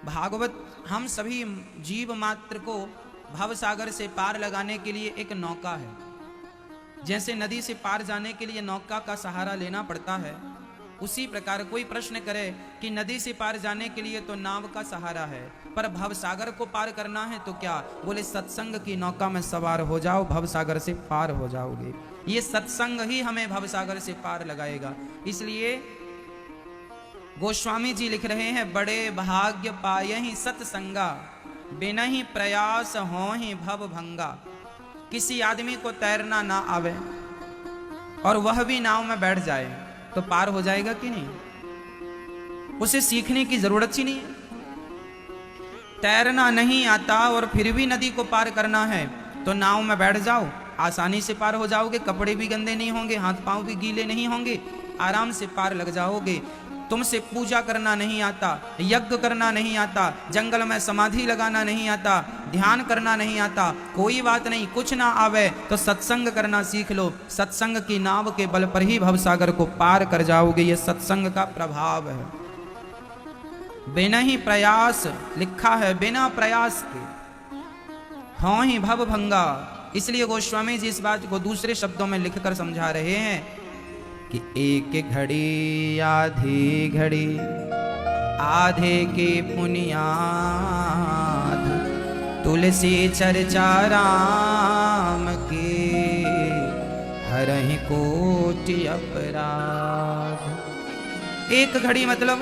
भागवत हम सभी जीव मात्र को भव सागर से पार लगाने के लिए एक नौका है। जैसे नदी से पार जाने के लिए नौका का सहारा लेना पड़ता है, उसी प्रकार कोई प्रश्न करे कि नदी से पार जाने के लिए तो नाव का सहारा है, पर भव सागर को पार करना है तो क्या? बोले सत्संग की नौका में सवार हो जाओ, भव सागर से पार हो जाओगे। ये सत्संग ही हमें भव सागर से पार लगाएगा। इसलिए गोस्वामी जी लिख रहे हैं, बड़े भाग्य पाए ही सत्संगा, बिना ही प्रयास हो ही भव भंगा। किसी आदमी को तैरना ना आवे और वह भी नाव में बैठ जाए तो पार हो जाएगा कि नहीं? उसे सीखने की जरूरत ही नहीं है। तैरना नहीं आता और फिर भी नदी को पार करना है तो नाव में बैठ जाओ, आसानी से पार हो जाओगे। कपड़े भी गंदे नहीं होंगे, हाथ पांव भी गीले नहीं होंगे, आराम से पार लग जाओगे। तुमसे पूजा करना नहीं आता, यज्ञ करना नहीं आता, जंगल में समाधि लगाना नहीं आता, ध्यान करना नहीं आता, कोई बात नहीं। कुछ ना आवे तो सत्संग करना सीख लो। सत्संग की नाव के बल पर ही भवसागर को पार कर जाओगे। ये सत्संग का प्रभाव है। बिना ही प्रयास, लिखा है बिना प्रयास के हाँ ही भव भंगा। इसलिए गोस्वामी जी इस बात को दूसरे शब्दों में लिखकर समझा रहे हैं कि एक घड़ी आधी घड़ी आधे के पुनियाद, तुलसी चर्चा राम के हरहि कोटि अपराध। एक घड़ी मतलब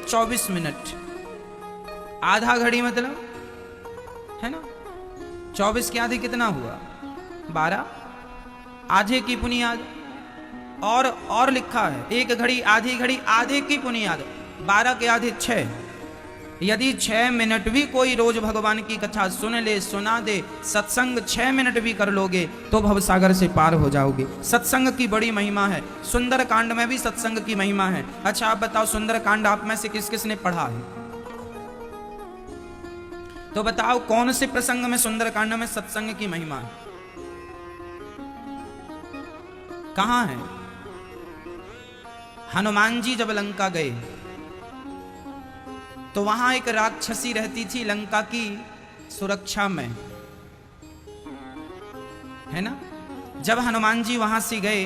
24 मिनट, आधा घड़ी मतलब है ना 24 के आधे कितना हुआ 12, आधे की पुनियाद। और लिखा है एक घड़ी आधी घड़ी आधे की पुनियाद, 12 के आधे 6। यदि 6 मिनट भी कोई रोज भगवान की कथा सुन ले, सुना दे, सत्संग 6 मिनट भी कर लोगे तो भवसागर से पार हो जाओगे। सत्संग की बड़ी महिमा है। सुंदर कांड में भी सत्संग की महिमा है। अच्छा आप बताओ, सुंदर कांड आप में से किस किस ने पढ़ा है? तो बताओ कौन से प्रसंग में सुंदर कांड में सत्संग की महिमा है? कहां है? हनुमान जी जब लंका गए तो वहां एक राक्षसी रहती थी लंका की सुरक्षा में, है ना। जब हनुमान जी वहां से गए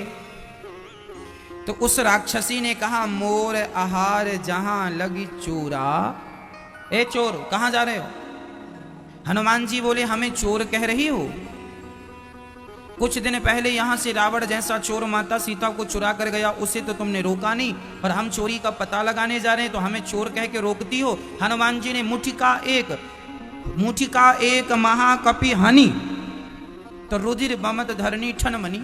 तो उस राक्षसी ने कहा, मोर आहार जहां लगी चोरा। ए चोर, कहां जा रहे हो? हनुमान जी बोले, हमें चोर कह रही हो? कुछ दिन पहले यहां से रावण जैसा चोर माता सीता को चुरा कर गया, उसे तो तुमने रोका नहीं, और हम चोरी का पता लगाने जा रहे हैं तो हमें चोर कह के रोकती हो। हनुमान जी ने मुट्ठी का एक महाकपि हनी, तो रुधिर बमत धरनी ठन मनी।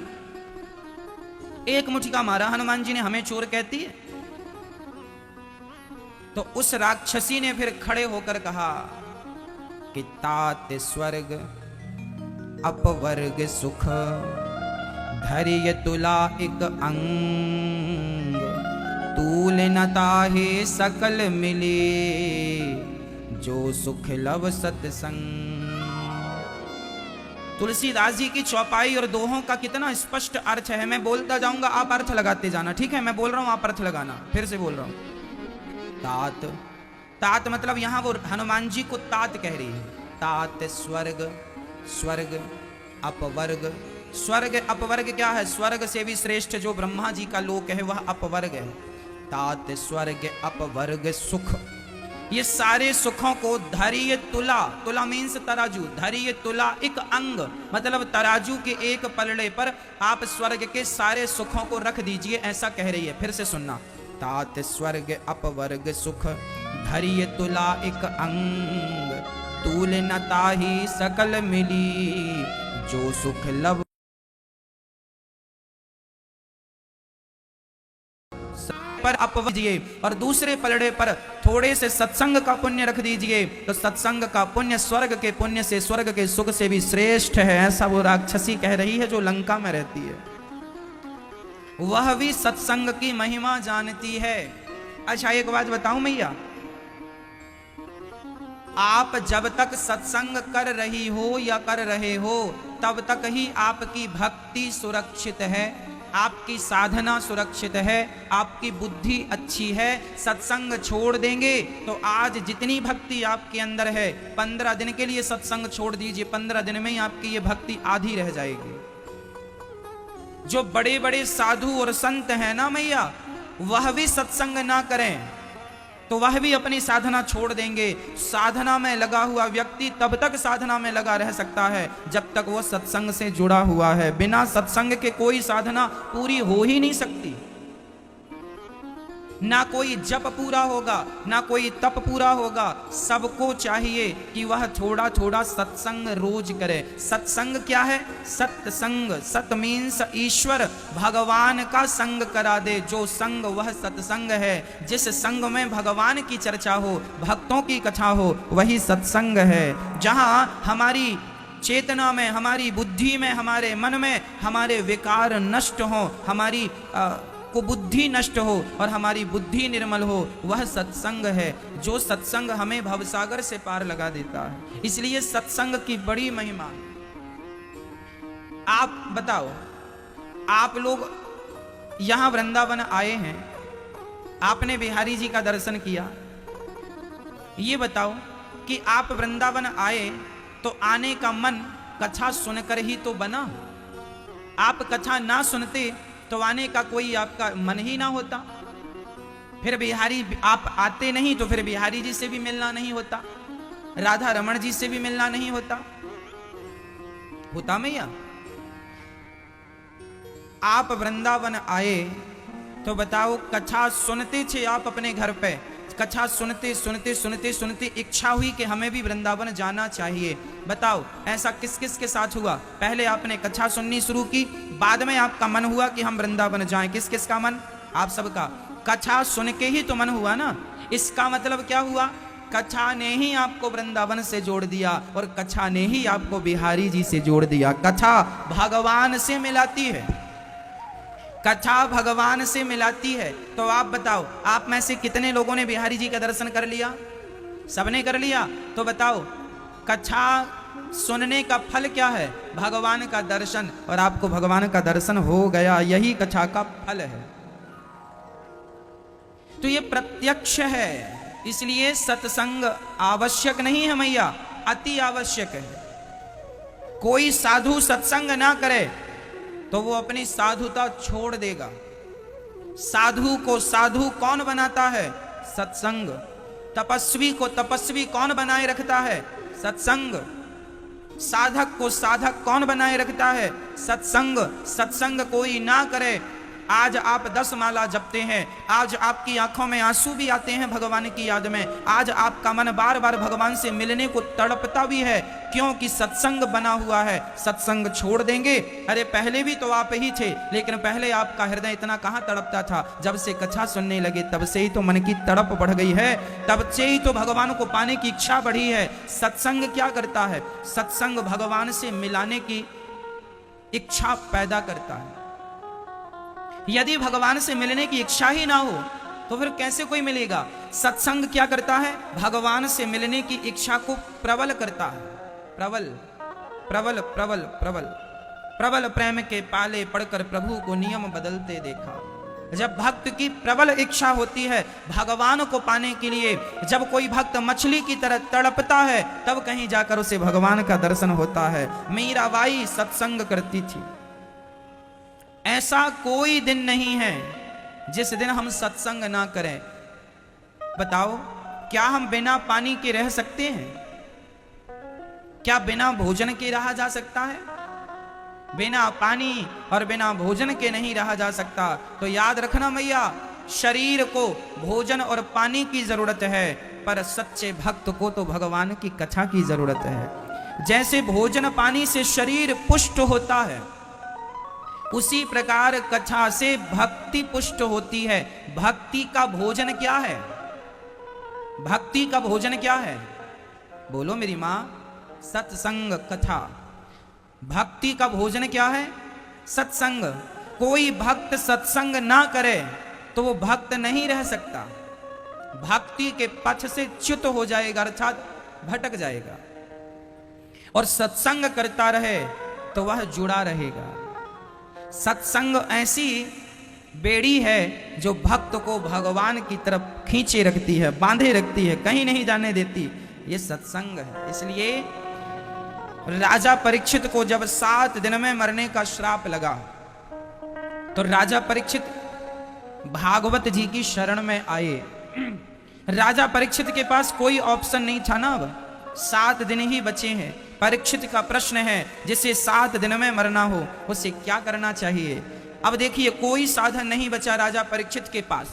एक मुट्ठी का मारा हनुमान जी ने, हमें चोर कहती है। तो उस राक्षसी ने फिर खड़े होकर कहा कि तात स्वर्ग अपवर्ग सुख, धैर्य तुला एक अंग, तूल न ताहे सकल मिले, जो सुख लव सत्संग। तुलसीदास जी की चौपाई और दोहों का कितना स्पष्ट अर्थ है। मैं बोलता जाऊंगा, आप अर्थ लगाते जाना, ठीक है? मैं बोल रहा हूं, आप अर्थ लगाना। फिर से बोल रहा हूं। तात मतलब यहां वो हनुमान जी को तात कह रही है। तात स्वर्ग, स्वर्ग अपवर्ग। स्वर्ग अपवर्ग क्या है? स्वर्ग से भी श्रेष्ठ जो ब्रह्मा जी का लोक है वह अपवर्ग है। तात स्वर्ग अपवर्ग सुख, ये सारे सुखों को धैर्य तुला, तुला मीन्स तराजू, धैर्य तुला एक अंग मतलब तराजू के एक पलड़े पर आप स्वर्ग के सारे सुखों को रख दीजिए, ऐसा कह रही है। फिर से सुनना, तात स्वर्ग अपवर्ग सुख, धैर्य तुला एक अंग, तूल न ताही सकल मिली, जो सुख लव पर अपवर्ग दीजिए, और दूसरे पलड़े पर थोड़े से सत्संग का पुण्य रख दीजिए, तो सत्संग का पुण्य स्वर्ग के पुण्य से, स्वर्ग के सुख से भी श्रेष्ठ है। ऐसा वो राक्षसी कह रही है जो लंका में रहती है। वह भी सत्संग की महिमा जानती है। अच्छा एक बात बताऊं मैया, आप जब तक सत्संग कर रही हो या कर रहे हो तब तक ही आपकी भक्ति सुरक्षित है। आपकी साधना सुरक्षित है, आपकी बुद्धि अच्छी है, सत्संग छोड़ देंगे तो आज जितनी भक्ति आपके अंदर है 15 दिन के लिए सत्संग छोड़ दीजिए, 15 दिन में ही आपकी ये भक्ति आधी रह जाएगी। जो बड़े बड़े साधु और संत हैं ना मैया, वह भी सत्संग ना करें तो वह भी अपनी साधना छोड़ देंगे। साधना में लगा हुआ व्यक्ति तब तक साधना में लगा रह सकता है जब तक वो सत्संग से जुड़ा हुआ है। बिना सत्संग के कोई साधना पूरी हो ही नहीं सकती। ना कोई जप पूरा होगा, ना कोई तप पूरा होगा। सबको चाहिए कि वह थोड़ा थोड़ा सत्संग रोज करे। सत्संग क्या है? सत्संग, सत मीन्स ईश्वर, भगवान का संग करा दे। जो संग वह सत्संग है। जिस संग में भगवान की चर्चा हो, भक्तों की कथा हो, वही सत्संग है। जहां हमारी चेतना में, हमारी बुद्धि में, हमारे मन में हमारे विकार नष्ट हो, हमारी को बुद्धि नष्ट हो और हमारी बुद्धि निर्मल हो, वह सत्संग है। जो सत्संग हमें भवसागर से पार लगा देता है। इसलिए सत्संग की बड़ी महिमा। आप बताओ, आप लोग यहां वृंदावन आए हैं, आपने बिहारी जी का दर्शन किया। ये बताओ कि आप वृंदावन आए तो आने का मन कथा सुनकर ही तो बना। आप कथा ना सुनते तो आने का कोई आपका मन ही ना होता। फिर बिहारी, आप आते नहीं तो फिर बिहारी जी से भी मिलना नहीं होता, राधा रमण जी से भी मिलना नहीं होता। होता मैया? आप वृंदावन आए तो बताओ, कथा सुनते थे आप अपने घर पे, कथा सुनते सुनते सुनते सुनते इच्छा हुई कि हमें भी वृंदावन जाना चाहिए। बताओ ऐसा किस किस के साथ हुआ? पहले आपने कथा सुननी शुरू की, बाद में आपका मन हुआ कि हम वृंदावन जाएं। किस किस का मन? आप सबका। कथा सुन के ही तो मन हुआ ना। इसका मतलब क्या हुआ? कथा ने ही आपको वृंदावन से जोड़ दिया और कथा ने ही आपको बिहारी जी से जोड़ दिया। कथा भगवान से मिलाती है, कथा भगवान से मिलाती है। तो आप बताओ, आप में से कितने लोगों ने बिहारी जी का दर्शन कर लिया? सबने कर लिया। तो बताओ, कथा सुनने का फल क्या है? भगवान का दर्शन। और आपको भगवान का दर्शन हो गया, यही कथा का फल है। तो ये प्रत्यक्ष है। इसलिए सत्संग आवश्यक नहीं है मैया, अति आवश्यक है। कोई साधु सत्संग ना करे तो वो अपनी साधुता छोड़ देगा। साधु को साधु कौन बनाता है? सत्संग। तपस्वी को तपस्वी कौन बनाए रखता है? सत्संग। साधक को साधक कौन बनाए रखता है? सत्संग। सत्संग कोई ना करे। आज आप 10 माला जपते हैं, आज आपकी आंखों में आंसू भी आते हैं भगवान की याद में, आज आपका मन बार बार भगवान से मिलने को तड़पता भी है, क्योंकि सत्संग बना हुआ है। सत्संग छोड़ देंगे? अरे पहले भी तो आप ही थे, लेकिन पहले आपका हृदय इतना कहां तड़पता था? जब से कथा सुनने लगे तब से ही तो मन की तड़प बढ़ गई है, तब से ही तो भगवान को पाने की इच्छा बढ़ी है। सत्संग क्या करता है? सत्संग भगवान से मिलाने की इच्छा पैदा करता है। यदि भगवान से मिलने की इच्छा ही ना हो तो फिर कैसे कोई मिलेगा? सत्संग क्या करता है? भगवान से मिलने की इच्छा को प्रबल करता है। प्रबल प्रबल प्रबल प्रबल प्रबल प्रेम के पाले पड़कर प्रभु को नियम बदलते देखा। जब भक्त की प्रबल इच्छा होती है भगवान को पाने के लिए, जब कोई भक्त मछली की तरह तड़पता है, तब कहीं जाकर उसे भगवान का दर्शन होता है। मीराबाई सत्संग करती थी। ऐसा कोई दिन नहीं है जिस दिन हम सत्संग ना करें। बताओ, क्या हम बिना पानी के रह सकते हैं? क्या बिना भोजन के रहा जा सकता है? बिना पानी और बिना भोजन के नहीं रहा जा सकता। तो याद रखना मैया, शरीर को भोजन और पानी की जरूरत है, पर सच्चे भक्त को तो भगवान की कथा की जरूरत है। जैसे भोजन पानी से शरीर पुष्ट होता है, उसी प्रकार कथा से भक्ति पुष्ट होती है। भक्ति का भोजन क्या है? भक्ति का भोजन क्या है? बोलो मेरी मां। सत्संग, कथा। भक्ति का भोजन क्या है? सत्संग। कोई भक्त सत्संग ना करे तो वो भक्त नहीं रह सकता। भक्ति के पथ से च्युत हो जाएगा, अर्थात भटक जाएगा। और सत्संग करता रहे तो वह जुड़ा रहेगा। सत्संग ऐसी बेड़ी है जो भक्त को भगवान की तरफ खींचे रखती है, बांधे रखती है, कहीं नहीं जाने देती। ये सत्संग है। इसलिए राजा परीक्षित को जब 7 दिन में मरने का श्राप लगा तो राजा परीक्षित भागवत जी की शरण में आए। राजा परीक्षित के पास कोई ऑप्शन नहीं था ना, अब 7 दिन ही बचे हैं। परीक्षित का प्रश्न है जिसे 7 दिन में मरना हो उसे क्या करना चाहिए। अब देखिए कोई साधन नहीं बचा राजा परीक्षित के पास,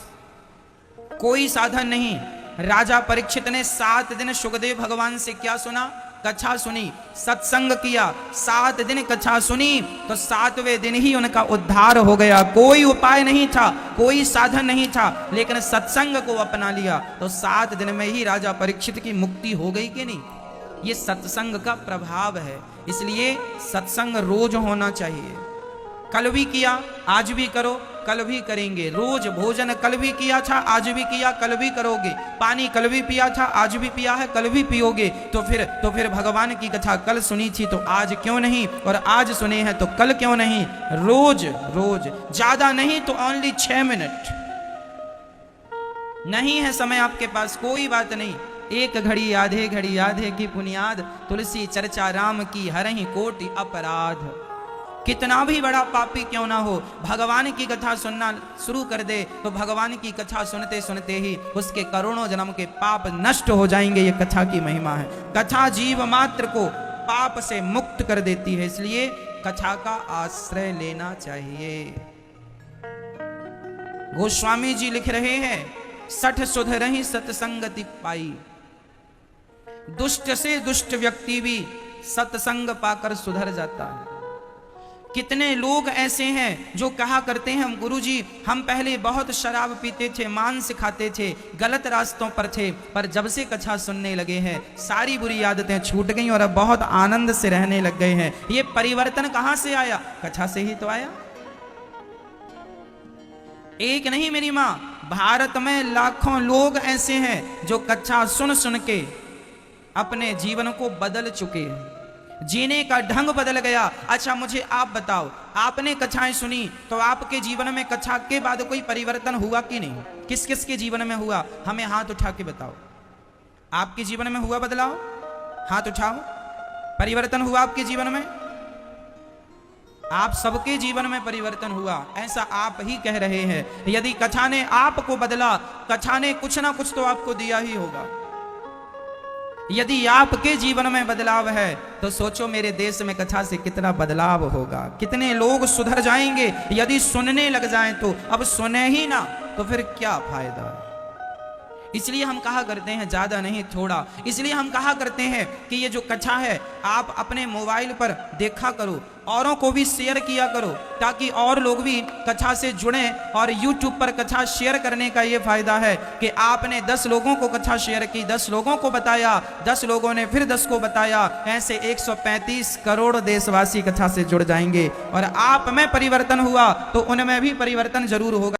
कोई साधन नहीं। राजा परीक्षित ने 7 दिन सुखदेव भगवान से क्या सुना, कथा सुनी, सत्संग किया। 7 दिन कथा सुनी तो 7वें दिन ही उनका उद्धार हो गया। कोई उपाय नहीं था, कोई साधन नहीं था, लेकिन सत्संग को अपना लिया तो 7 दिन में ही राजा परीक्षित की मुक्ति हो गई कि नहीं। ये सत्संग का प्रभाव है। इसलिए सत्संग रोज होना चाहिए। कल भी किया, आज भी करो, कल भी करेंगे। रोज भोजन कल भी किया था, आज भी किया, कल भी करोगे। पानी कल भी पिया था, आज भी पिया है, कल भी पियोगे। तो फिर भगवान की कथा कल सुनी थी तो आज क्यों नहीं, और आज सुने हैं तो कल क्यों नहीं। रोज रोज, ज्यादा नहीं तो ओनली 6 मिनट। नहीं है समय आपके पास, कोई बात नहीं। 1 घड़ी आधे घड़ी आधे की बुनियाद, तुलसी चर्चा राम की हरहि कोटि अपराध। कितना भी बड़ा पापी क्यों ना हो, भगवान की कथा सुनना शुरू कर दे तो भगवान की कथा सुनते सुनते ही उसके करोड़ों जन्म के पाप नष्ट हो जाएंगे। ये कथा की महिमा है। कथा जीव मात्र को पाप से मुक्त कर देती है। इसलिए कथा का आश्रय लेना चाहिए। गोस्वामी जी लिख रहे हैं, 60 सुधरहि सत्संगति पाई। दुष्ट से दुष्ट व्यक्ति भी सत्संग पाकर सुधर जाता है। कितने लोग ऐसे हैं जो कहा करते हैं, हम गुरुजी हम पहले बहुत शराब पीते थे, मांस खाते थे, गलत रास्तों पर थे, पर जब से कथा सुनने लगे हैं सारी बुरी आदतें छूट गई और अब बहुत आनंद से रहने लग गए हैं। ये परिवर्तन कहां से आया, कथा से ही तो आया। एक नहीं मेरी मां, भारत में लाखों लोग ऐसे हैं जो कथा सुन सुन के अपने जीवन को बदल चुके हैं, जीने का ढंग बदल गया। अच्छा मुझे आप बताओ, आपने कथाएं सुनी तो आपके जीवन में कथा के बाद कोई परिवर्तन हुआ कि नहीं? किस किस के जीवन में हुआ, हमें हाथ उठा के बताओ। आपके जीवन में हुआ बदलाव? हाथ उठाओ। परिवर्तन हुआ आपके जीवन में? आप सबके जीवन में परिवर्तन हुआ, ऐसा आप ही कह रहे हैं। यदि कथा ने आपको बदला, कथा ने कुछ ना कुछ तो आपको दिया ही होगा। यदि आपके जीवन में बदलाव है तो सोचो मेरे देश में कथा से कितना बदलाव होगा, कितने लोग सुधर जाएंगे। यदि सुनने लग जाएं तो, अब सुने ही ना तो फिर क्या फायदा। इसलिए हम कहा करते हैं ज्यादा नहीं थोड़ा। इसलिए हम कहा करते हैं कि ये जो कथा है आप अपने मोबाइल पर देखा करो, औरों को भी शेयर किया करो ताकि और लोग भी कथा से जुड़ें। और YouTube पर कथा शेयर करने का ये फायदा है कि आपने 10 लोगों को कथा शेयर की, 10 लोगों को बताया, 10 लोगों ने फिर 10 को बताया, ऐसे 135 करोड़ देशवासी कथा से जुड़ जाएंगे। और आप में परिवर्तन हुआ तो उनमें भी परिवर्तन जरूर होगा।